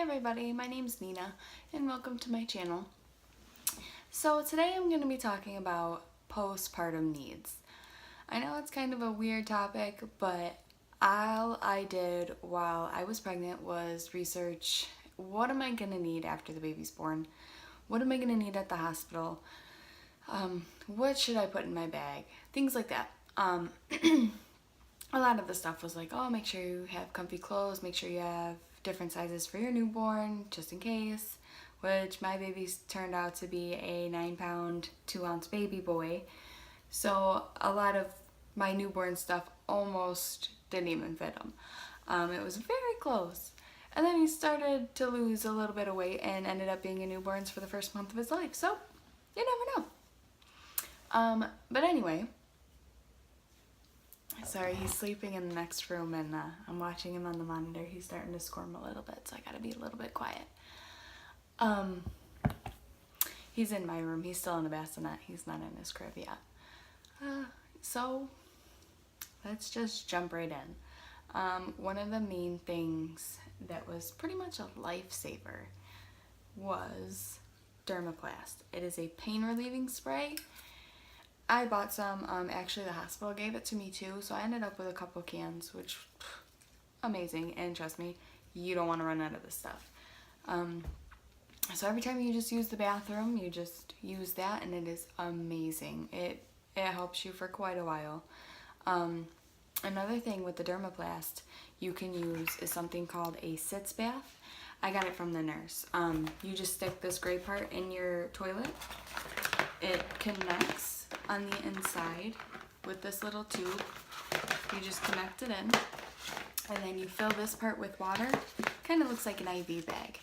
everybody, my name's Nina and welcome to my channel. So today I'm going to be talking about postpartum needs. I know it's kind of a weird topic, but all I did while I was pregnant was research what am I going to need after the baby's born? What am I going to need at the hospital? What should I put in my bag? Things like that. A lot of the stuff was like, oh, make sure you have comfy clothes, make sure you have different sizes for your newborn, just in case, which my baby's turned out to be a 9-pound, 2-ounce baby boy. So a lot of my newborn stuff almost didn't even fit him. It was very close. And then he started to lose a little bit of weight and ended up being a newborn for the first month of his life. So you never know. But anyway, sorry, he's sleeping in the next room and I'm watching him on the monitor. He's starting to squirm a little bit, so I gotta be a little bit quiet. He's in my room. He's still in the bassinet. He's not in his crib yet. So let's just jump right in. One of the main things that was pretty much a lifesaver was Dermaplast. It is a pain relieving spray. I bought some, actually the hospital gave it to me too, so I ended up with a couple cans, which, amazing, and trust me, you don't want to run out of this stuff. So every time you just use the bathroom, you just use that, and it is amazing. It helps you for quite a while. Another thing with the Dermaplast you can use is something called a sitz bath. I got it from the nurse. You just stick this gray part in your toilet. It connects on the inside with this little tube. You just connect it in and then you fill this part with water. Kind of looks like an IV bag.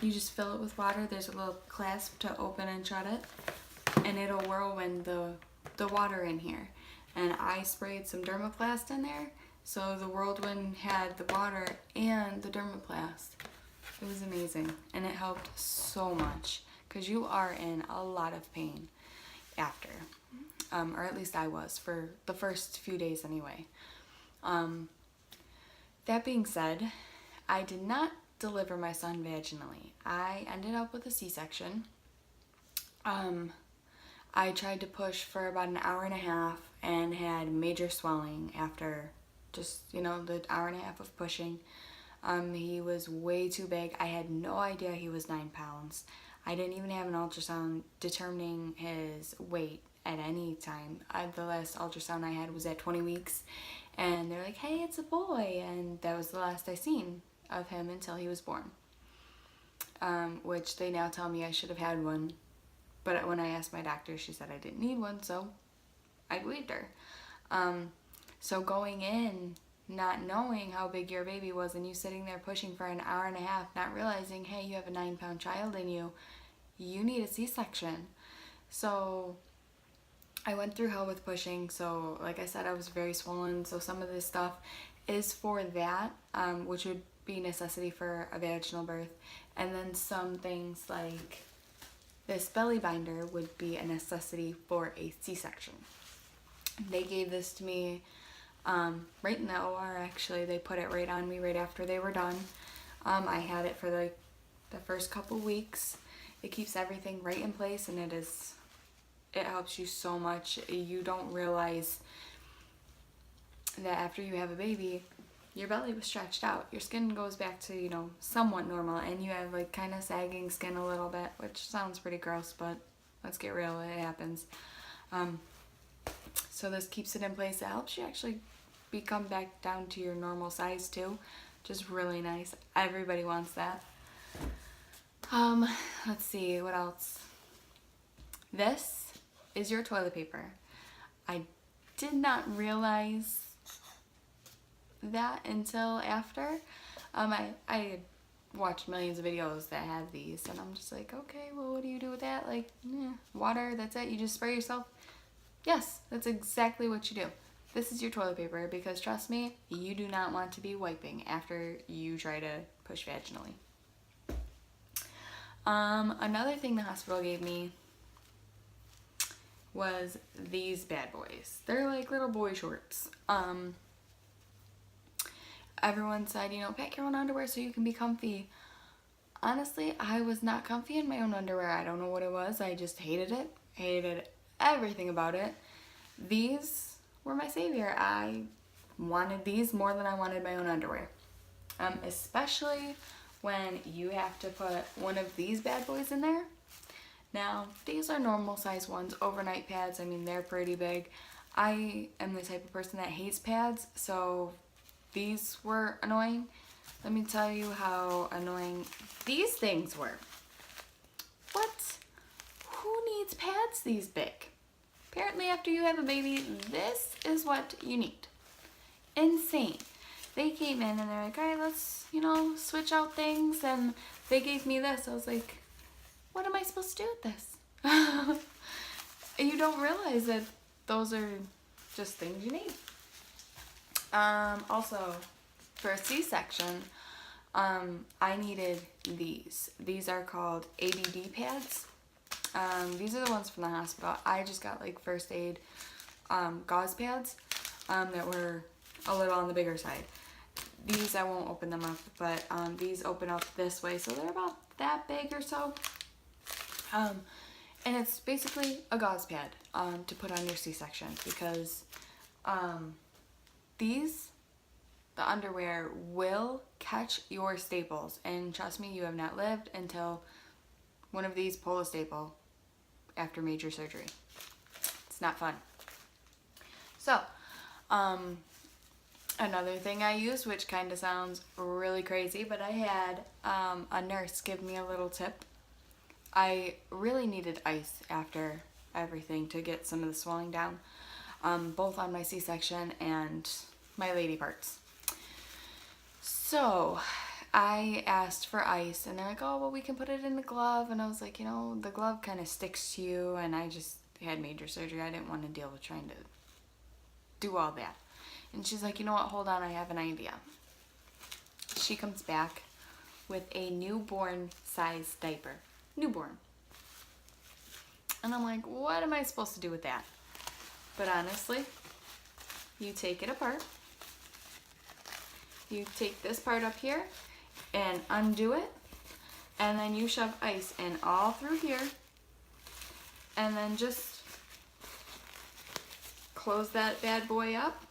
You just fill it with water. There's a little clasp to open and shut it, and it'll whirlwind the water in here. And I sprayed some Dermaplast in there, so the whirlwind had the water and the Dermaplast. It was amazing, and it helped so much because you are in a lot of pain after, or at least I was for the first few days anyway. That being said, I did not deliver my son vaginally. I ended up with a C-section. I tried to push for about an hour and a half and had major swelling after just, the hour and a half of pushing. He was way too big. I had no idea he was 9 pounds. I didn't even have an ultrasound determining his weight at any time. The last ultrasound I had was at 20 weeks, and they're like, hey, it's a boy, and that was the last I seen of him until he was born, which they now tell me I should have had one, but when I asked my doctor, she said I didn't need one, so I believed her. So going in, not knowing how big your baby was, and you sitting there pushing for an hour and a half, not realizing, hey, you have a 9-pound child in you, you need a C-section. So I went through hell with pushing. So like I said, I was very swollen, so some of this stuff is for that, which would be necessity for a vaginal birth, and then some things like this belly binder would be a necessity for a C-section. They gave this to me right in the OR. Actually, they put it right on me right after they were done. I had it for the first couple weeks. It keeps everything right in place, and it helps you so much. You don't realize that after you have a baby, your belly was stretched out. Your skin goes back to, somewhat normal, and you have like kind of sagging skin a little bit, which sounds pretty gross, but let's get real, it happens. So this keeps it in place. It helps you actually become back down to your normal size too. Just really nice. Everybody wants that. Let's see, what else? This is your toilet paper. I did not realize that until after. I had watched millions of videos that had these, and I'm just like, okay, well, what do you do with that? Like, water, that's it? You just spray yourself? Yes, that's exactly what you do. This is your toilet paper, because trust me, you do not want to be wiping after you try to push vaginally. Another thing the hospital gave me was these bad boys. They're like little boy shorts. everyone said, pack your own underwear so you can be comfy. Honestly, I was not comfy in my own underwear. I don't know what it was. I just hated it. Hated everything about it. These were my savior. I wanted these more than I wanted my own underwear. Especially when you have to put one of these bad boys in there. Now, these are normal size ones, overnight pads. I mean, they're pretty big. I am the type of person that hates pads, so these were annoying. Let me tell you how annoying these things were. What? Who needs pads these big? Apparently, after you have a baby, this is what you need. Insane. They came in and they're like, all right, let's, switch out things. And they gave me this. I was like, what am I supposed to do with this? You don't realize that those are just things you need. Also, for a C-section, I needed these. These are called ABD pads. These are the ones from the hospital. I just got like first aid gauze pads that were a little on the bigger side. These, I won't open them up, but these open up this way, so they're about that big or so. And it's basically a gauze pad to put on your C-section, because the underwear will catch your staples. And trust me, you have not lived until one of these pull a staple after major surgery. It's not fun. So, another thing I used, which kind of sounds really crazy, but I had a nurse give me a little tip. I really needed ice after everything to get some of the swelling down, both on my C-section and my lady parts. So I asked for ice, and they're like, oh, well, we can put it in the glove. And I was like, the glove kind of sticks to you, and I just had major surgery. I didn't want to deal with trying to do all that. And she's like, you know what, hold on, I have an idea. She comes back with a newborn size diaper. Newborn. And I'm like, what am I supposed to do with that? But honestly, you take it apart. You take this part up here and undo it. And then you shove ice in all through here. And then just close that bad boy up.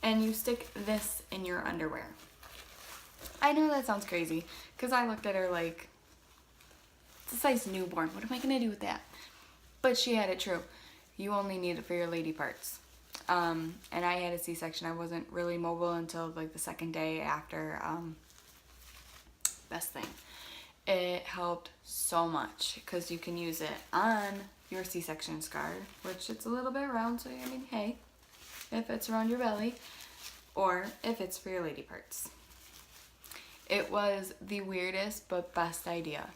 And you stick this in your underwear. I know that sounds crazy, because I looked at her like, it's a size newborn. What am I going to do with that? But she had it true. You only need it for your lady parts. And I had a C-section. I wasn't really mobile until like the second day after. Best thing. It helped so much, because you can use it on your C-section scar, which it's a little bit round. So, I mean, hey, if it's around your belly, or if it's for your lady parts. It was the weirdest but best idea.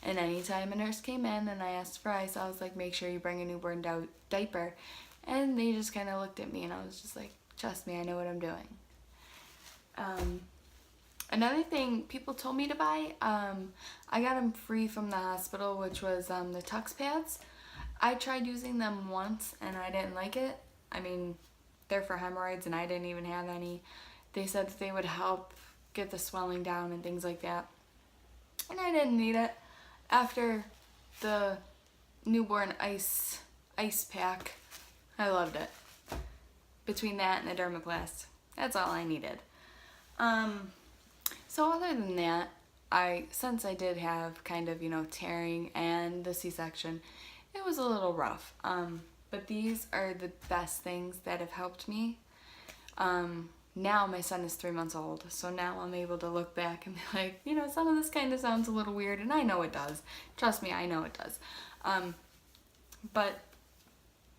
And anytime a nurse came in and I asked for ice, I was like, make sure you bring a newborn diaper. And they just kind of looked at me, and I was just like, trust me, I know what I'm doing. Another thing people told me to buy, I got them free from the hospital, which was the Tux pads. I tried using them once and I didn't like it. I mean, they're for hemorrhoids and I didn't even have any. They said that they would help get the swelling down and things like that. And I didn't need it. After the newborn ice pack, I loved it. Between that and the dermoplast, that's all I needed. So other than that, since I did have kind of, tearing and the C-section, it was a little rough. But these are the best things that have helped me. Now my son is 3 months old, so now I'm able to look back and be like, some of this kind of sounds a little weird, and I know it does. Trust me, I know it does. But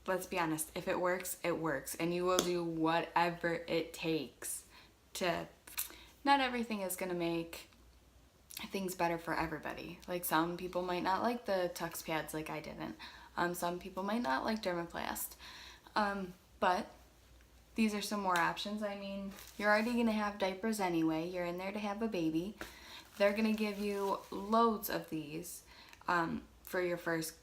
let's be honest, if it works, it works, and you will do whatever it takes to. Not everything is going to make things better for everybody. Like, some people might not like the Tux pads like I didn't. Some people might not like dermoplast. But these are some more options. I mean, you're already going to have diapers anyway. You're in there to have a baby. They're going to give you loads of these for your first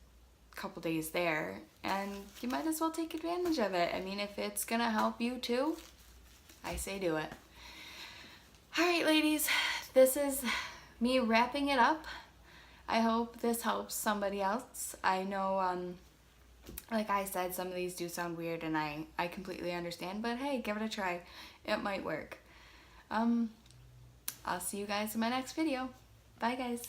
couple days there. And you might as well take advantage of it. I mean, if it's going to help you too, I say do it. Alright ladies, this is me wrapping it up. I hope this helps somebody else. I know, like I said, some of these do sound weird and I completely understand, but hey, give it a try. It might work. I'll see you guys in my next video. Bye guys.